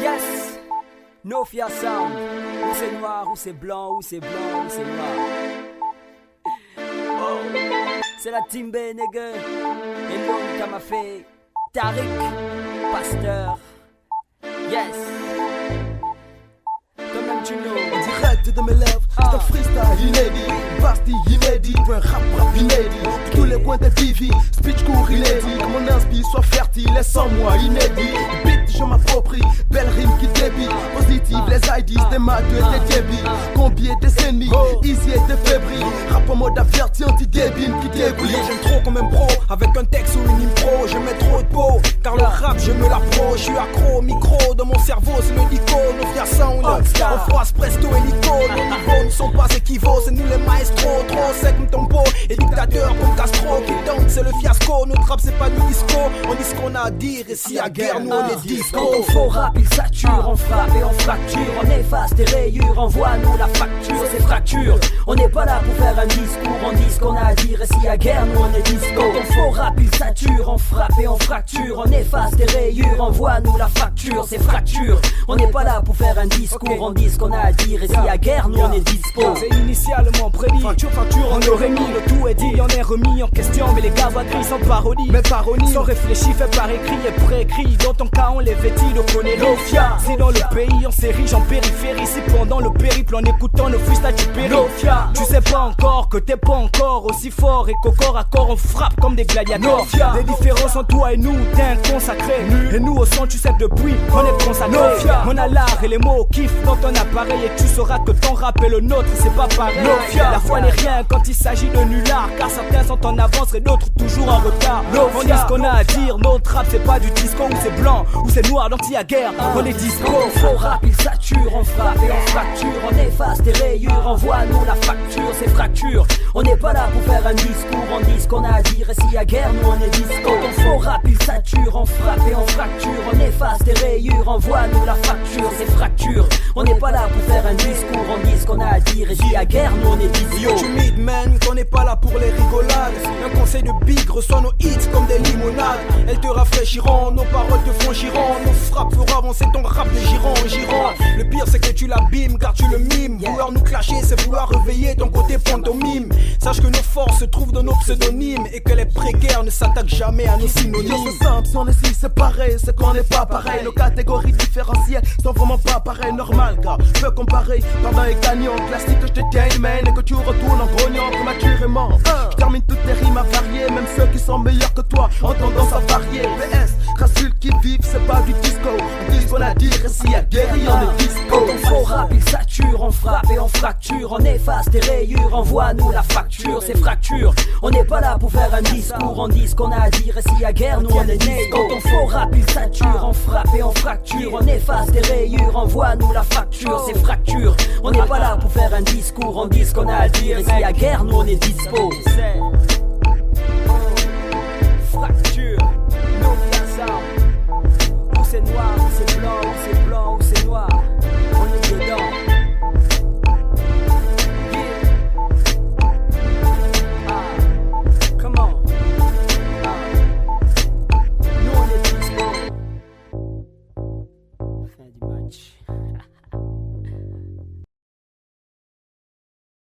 Yes, Nofia Sound. Ou c'est noir, ou c'est blanc, ou c'est blanc, ou c'est noir. Oh, c'est la team B, nigga. Et l'homme qui m'a fait Tariq, Pasteur. Yes. Toi-même tu know. En direct de mes lèvres, c'est un freestyle inédit. Basti inédit, un rap inédit. Tous les coins de TV, speech court inédit. Que mon inspi soit fertile et sans moi inédit. Beat je m'approprie, belle rime qui débite. Positive, les IDs, des maths et des débits. Combien des ennemis, easy et des fébrile. Rap en mode averti, anti-débile qui débrouille. J'aime trop comme un pro, avec un texte ou une impro. Je mets trop de peau, car le rap je me l'appro. Je suis accro au micro, dans mon cerveau c'est le dico. Nofia Sound, en phrase presto hélico. Nos niveaux ne sont pas équivaux, c'est nous les maestros. Trop sec comme ton pot, et dictateur comme Castro. Qui donc c'est le fiasco, notre rap c'est pas du disco. On dit ce qu'on a à dire, et si à guerre nous on est disco. Quand on faux rap il sature, on frappe et on fracture. On efface tes rayures, envoie-nous la facture. C'est fracture, on n'est pas là pour faire un discours. On dit ce qu'on a à dire, et si à guerre nous on est disco. Quand on faux rap il sature, on frappe et on fracture. On efface tes rayures, envoie-nous la facture. C'est fracture, on n'est pas là pour faire un discours. On dit ce qu'on a à dire, et si à guerre nous on est dispo. C'est initialement prédit, facture, on aurait mis, le tout est dit, on est remis en question. Mais les gars voient gris sans parodie, mais parodie sans réfléchi, fait par écrit et préécrit. Dans ton cas on les vêtit, donc on est Nofia. Si dans le pays on s'érige en périphérie, si pendant le périple en écoutant nos freestyles tu péris. Nofia, tu sais pas encore que t'es pas encore aussi fort, et qu'au corps à corps on frappe comme des gladiateurs. Nofia, les différences entre toi et nous, t'es un consacré. Et nous au son tu sais depuis qu'on est consacré. Nofia, on a l'art et les mots au kiff dans ton appareil, et tu sauras que ton rap et le nôtre c'est pas pareil. Nofia, la foi n'est rien quand il s'agit de nullards, car certains sont en avance et d'autres toujours en retard. On dit ce qu'on a à dire, notre rap c'est pas du disco où c'est blanc, ou c'est noir, donc y a guerre, on est disco. Quand on faux rap il sature, on frappe et on fracture. On efface tes rayures, envoie-nous la facture. C'est fracture, on n'est pas là pour faire un discours. On dit ce qu'on a à dire, et s'il y a guerre nous on est disco. Quand on faux rap il sature, on frappe et on fracture. On efface tes rayures, envoie-nous la facture. C'est fracture, on n'est pas là pour faire un discours. On dit ce qu'on a à dire, et s'il y a guerre nous on est disco. Yo tu mid man, qu'on n'est pas là pour les rigolades. Un conseil de big, reçoit nos hits comme des limonades. Elles te rafraîchiront, nos paroles te franchiront. Nos frappes feront avancer ton rap de girant en girant. Le pire c'est que tu l'abîmes car tu le mimes. Vouloir nous clasher c'est vouloir réveiller ton côté pantomime. Sache que nos forces se trouvent dans nos pseudonymes, et que les précaires ne s'attaquent jamais à nos synonymes. C'est simple, si on est si séparés, c'est qu'on n'est pas pareil. Nos catégories différentielles sont vraiment pas pareilles. Normal car peu comparer, perdant et gagnant. Classique que je te tiens main et que tu retournes en grognant prématurément. Je termine toutes les rimes à varier, même ceux qui sont meilleurs que toi ont tendance à varier. PS, rassure qui vivent, c'est pas du disco. On dit ce qu'on a à dire, et s'il y a guéri, on est disco. Quand on faux rap il sature, on frappe et on fracture. On efface tes rayures, envoie-nous la facture. C'est fracture, on n'est pas là pour faire un discours. On dit ce qu'on a à dire, et s'il y a guerre nous on est disco. Quand on faux rap il sature, on frappe et on fracture. On efface tes rayures, envoie-nous la facture. C'est fracture, on n'est pas là pour faire un discours. On dit ce qu'on a à dire, et s'il y a guerre nous on est dispo.